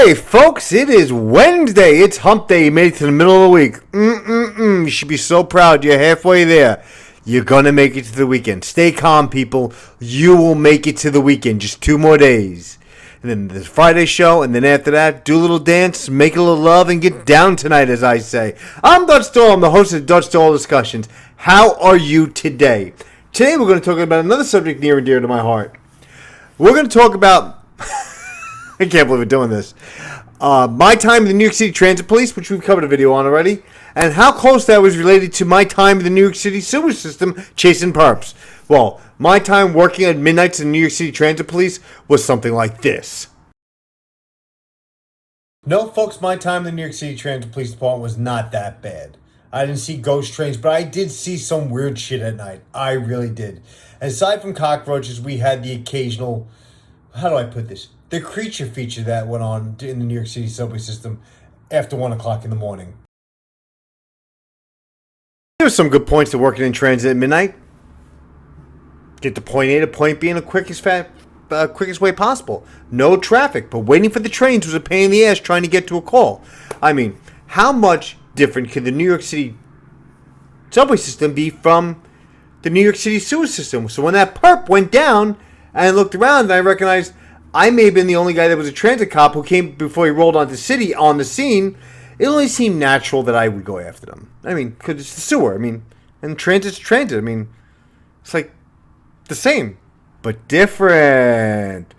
Hey, folks, it is Wednesday. It's hump day. You made it to the middle of the week. You should be so proud. You're halfway there. You're going to make it to the weekend. Stay calm, people. You will make it to the weekend. Just 2 more days. And then the Friday show, and then after that, do a little dance, make a little love, and get down tonight, as I say. I'm Dutch Stoll. I'm the host of Dutch Stoll Discussions. How are you today? Today we're going to talk about another subject near and dear to my heart. We're going to talk about... I can't believe we're doing this. My time in the New York City Transit Police, which we've covered a video on already, and how close that was related to my time in the New York City sewer system chasing perps. Well, my time working at midnights in the New York City Transit Police was something like this. No, folks, my time in the New York City Transit Police Department was not that bad. I didn't see ghost trains, but I did see some weird shit at night. I really did. Aside from cockroaches, we had the occasional... How do I put this? The creature feature that went on in the New York City subway system after 1 o'clock in the morning. There's some good points to working in transit at midnight. Get to point A to point B in the quickest way possible. No traffic, but waiting for the trains was a pain in the ass trying to get to a call. I mean, how much different could the New York City subway system be from the New York City sewer system? So when that perp went down, and I looked around and I recognized I may have been the only guy that was a transit cop who came before he rolled onto the city on the scene. It only seemed natural that I would go after them. I mean, because it's the sewer. I mean, and transit's transit. I mean, it's like the same, but different.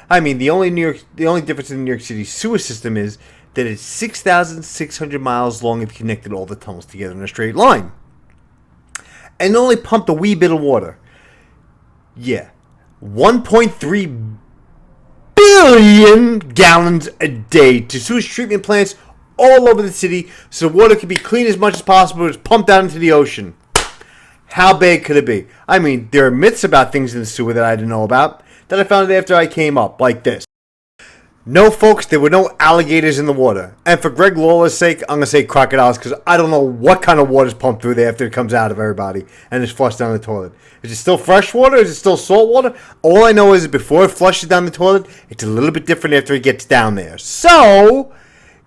I mean, the only difference in the New York City sewer system is that it's 6,600 miles long if you connected all the tunnels together in a straight line. And only pumped a wee bit of water. Yeah. 1.3 billion gallons a day to sewage treatment plants all over the city so water can be clean as much as possible and pumped out into the ocean. How bad could it be? I mean, there are myths about things in the sewer that I didn't know about that I found after I came up, like this. No, folks, there were no alligators in the water. And for Greg Lawler's sake, I'm going to say crocodiles because I don't know what kind of water is pumped through there after it comes out of everybody and is flushed down the toilet. Is it still fresh water? Is it still salt water? All I know is that before it flushes down the toilet, it's a little bit different after it gets down there. So,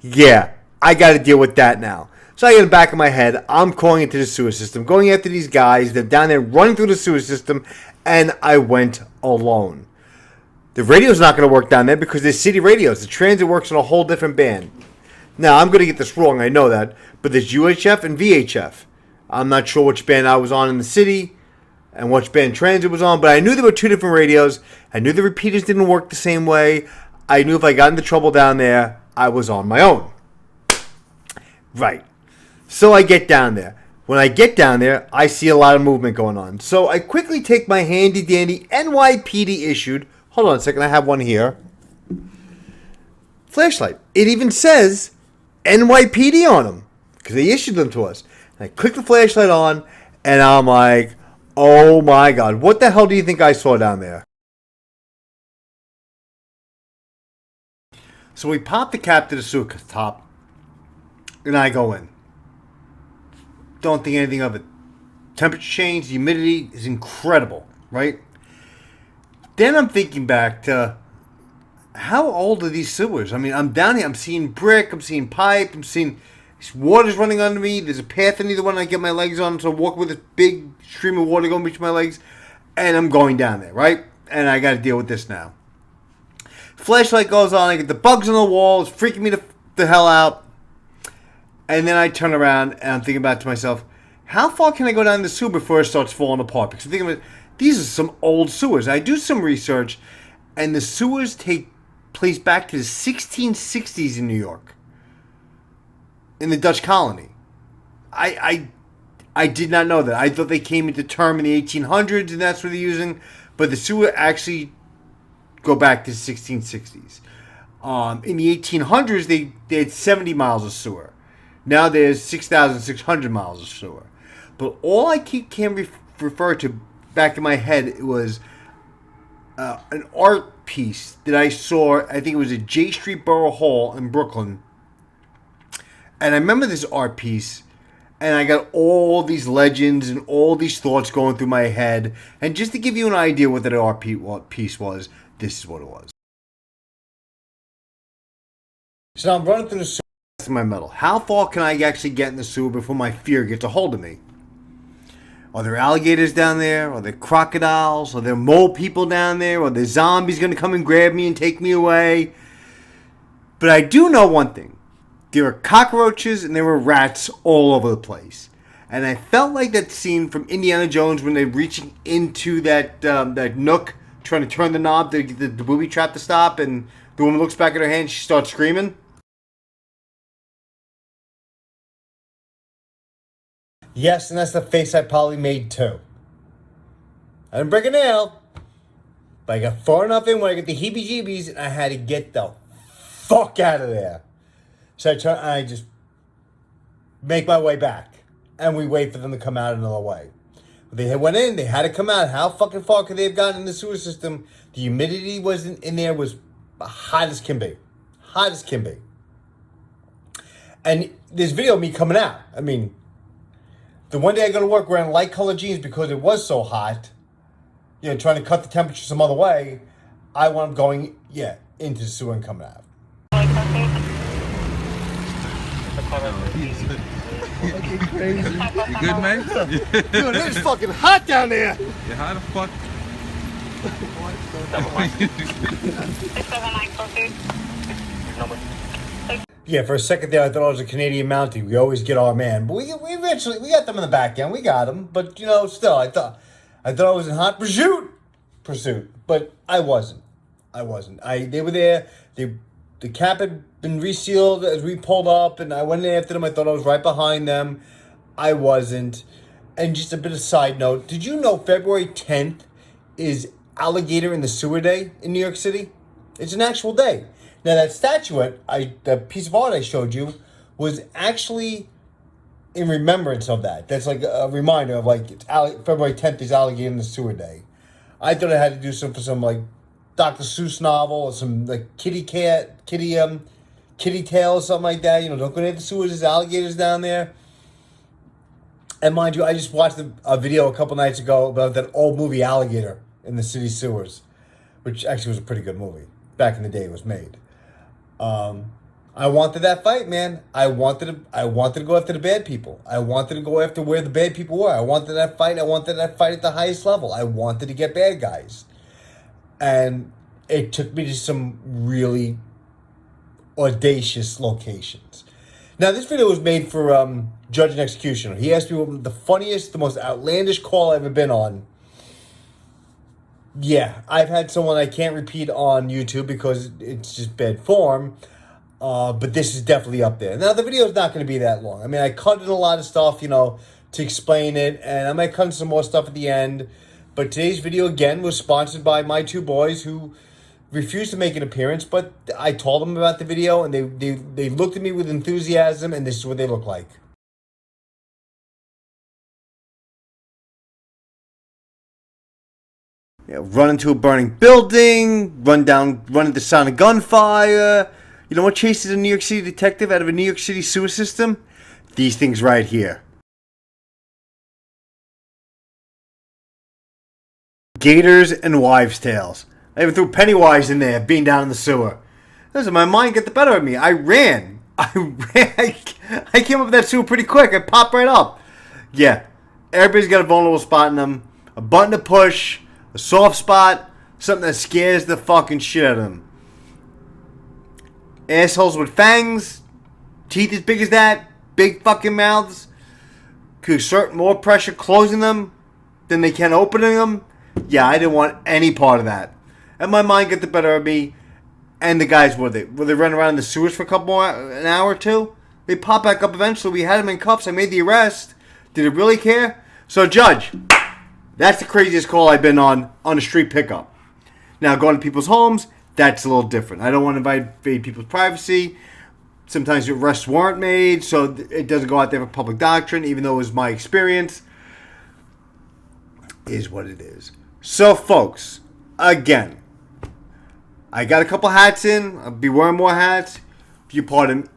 yeah, I got to deal with that now. So I get in the back of my head, I'm calling into the sewer system, going after these guys. They're down there running through the sewer system, and I went alone. The radio's not going to work down there because there's city radios. The transit works on a whole different band. Now, I'm going to get this wrong, I know that, but there's UHF and VHF. I'm not sure which band I was on in the city and which band transit was on, but I knew there were 2 different radios. I knew the repeaters didn't work the same way. I knew if I got into trouble down there, I was on my own. Right. So I get down there. When I get down there, I see a lot of movement going on. So I quickly take my handy-dandy NYPD issued... Hold on a second, I have one here. Flashlight. It even says NYPD on them because they issued them to us. And I click the flashlight on, and I'm like, oh my God, what the hell do you think I saw down there? So we pop the cap to the sewer top, and I go in. Don't think anything of it. Temperature change, the humidity is incredible, right? Then I'm thinking back to how old are these sewers? I mean, I'm down here. I'm seeing brick. I'm seeing pipe. I'm seeing water's running under me. There's a path in either one I get my legs on. So I walk with this big stream of water going between my legs. And I'm going down there, right? And I got to deal with this now. Flashlight goes on. I get the bugs on the wall. It's freaking me the hell out. And then I turn around and I'm thinking about to myself, how far can I go down the sewer before it starts falling apart? Because I'm thinking about these are some old sewers. I do some research, and the sewers take place back to the 1660s in New York, in the Dutch colony. I did not know that. I thought they came into term in the 1800s, and that's what they're using. But the sewer actually go back to the 1660s. In the 1800s, they had 70 miles of sewer. Now there's 6,600 miles of sewer. But all I can refer to back in my head, it was an art piece that I saw. I think it was at J Street Borough Hall in Brooklyn. And I remember this art piece, and I got all these legends and all these thoughts going through my head. And just to give you an idea what that art piece was, this is what it was. So now I'm running through the sewer in my metal. How far can I actually get in the sewer before my fear gets a hold of me? Are there alligators down there? Are there crocodiles? Are there mole people down there? Are there zombies going to come and grab me and take me away? But I do know one thing. There were cockroaches and there were rats all over the place. And I felt like that scene from Indiana Jones when they're reaching into that nook, trying to turn the knob to get the booby trap to stop, and the woman looks back at her hand and she starts screaming. Yes, and that's the face I probably made too. I didn't break a nail, but I got far enough in when I got the heebie-jeebies and I had to get the fuck out of there. So I just make my way back, and we wait for them to come out another way. They went in, they had to come out. How fucking far could they have gotten in the sewer system? The humidity was in there was hot as can be. Hot as can be. And this video of me coming out, I mean, the one day I go to work wearing light colored jeans because it was so hot, trying to cut the temperature some other way, I wound up going, into the sewer and coming out. Fucking crazy. You good, man? Dude, it is fucking hot down there. Yeah, how the fuck? Yeah, for a second there, I thought it was a Canadian Mountie. We always get our man, but we eventually we got them in the back end. We got them, but still, I thought I was in hot pursuit, but I wasn't. They were there. The cap had been resealed as we pulled up, and I went in after them. I thought I was right behind them. I wasn't. And just a bit of side note, did you know February 10th is Alligator in the Sewer Day in New York City? It's an actual day. Now that statuette, that piece of art I showed you, was actually in remembrance of that. That's like a reminder of February 10th is Alligator in the Sewer Day. I thought I had to do some for some Dr. Seuss novel or some kitty tale or something like that. Don't go near the sewers, there's alligators down there. And mind you, I just watched a video a couple nights ago about that old movie Alligator in the city sewers, which actually was a pretty good movie. Back in the day it was made. I wanted that fight, man. I wanted to go after the bad people. I wanted to go after where the bad people were. I wanted that fight. I wanted that fight at the highest level. I wanted to get bad guys. And it took me to some really audacious locations. Now, this video was made for Judge and Executioner. He asked me what the funniest, the most outlandish call I've ever been on. Yeah, I've had someone I can't repeat on YouTube because it's just bad form. But this is definitely up there. Now, the video is not going to be that long. I mean, I cut in a lot of stuff, to explain it. And I might cut in some more stuff at the end. But today's video, again, was sponsored by my two boys who refused to make an appearance. But I told them about the video, and they looked at me with enthusiasm, and this is what they look like. Run into a burning building, run into the sound of gunfire. You know what chases a New York City detective out of a New York City sewer system? These things right here. Gators and wives' tales. I even threw Pennywise in there, being down in the sewer. Listen, my mind got the better of me. I ran. I came up with that sewer pretty quick. I popped right up. Yeah, everybody's got a vulnerable spot in them. A button to push, a soft spot, something that scares the fucking shit out of them. Assholes with fangs, teeth as big as that, big fucking mouths, could exert more pressure closing them than they can opening them. Yeah, I didn't want any part of that. And my mind got the better of me. And the guys, were they running around in the sewers for an hour or two? They pop back up eventually. We had them in cuffs. I made the arrest. Did it really care? So, Judge, that's the craziest call I've been on a street pickup. Now, going to people's homes, that's a little different. I don't want to invade people's privacy. Sometimes arrests weren't made, so it doesn't go out there for public doctrine, even though it was my experience. Is what it is. So, folks, again, I got a couple hats in. I'll be wearing more hats. If you pardon,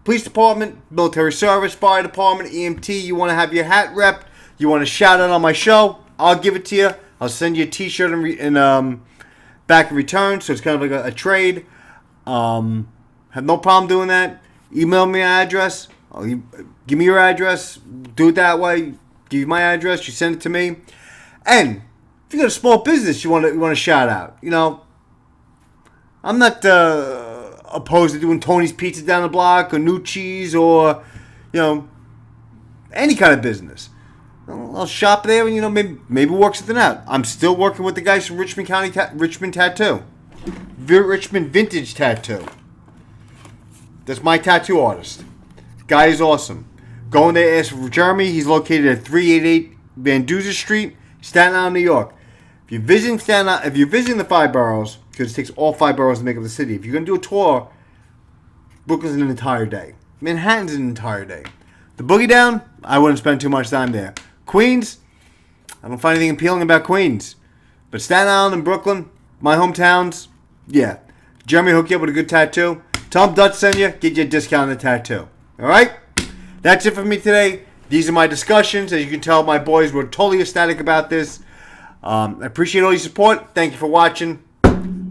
police department, military service, fire department, EMT, you want to have your hat rep, you want to shout out on my show, I'll give it to you. I'll send you a t-shirt in back in return, so it's kind of like a trade. Have no problem doing that. Email me your address. Give me your address. Do it that way. Give you my address. You send it to me. And if you got a small business you want to shout out, I'm not opposed to doing Tony's Pizza down the block or Nucci's or any kind of business. I'll shop there and maybe work something out. I'm still working with the guys from Richmond Tattoo, Richmond Vintage Tattoo. That's my tattoo artist. Guy is awesome. Go in there, ask for Jeremy. He's located at 388 Van Duzer Street, Staten Island, New York. If you're visiting the 5 boroughs, because it takes all 5 boroughs to make up the city. If you're going to do a tour, Brooklyn's an entire day. Manhattan's an entire day. The Boogie Down, I wouldn't spend too much time there. Queens, I don't find anything appealing about Queens. But Staten Island and Brooklyn, my hometowns, yeah. Jeremy hook you up with a good tattoo. Tell him Dutch send you, get you a discount on the tattoo. Alright? That's it for me today. These are my discussions. As you can tell, my boys were totally ecstatic about this. I appreciate all your support. Thank you for watching.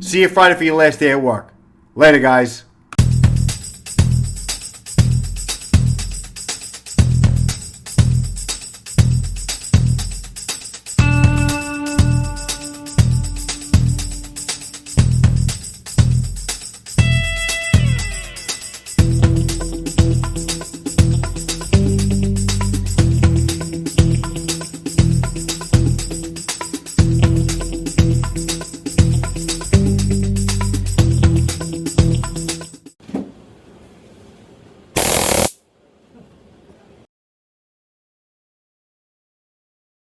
See you Friday for your last day at work. Later, guys.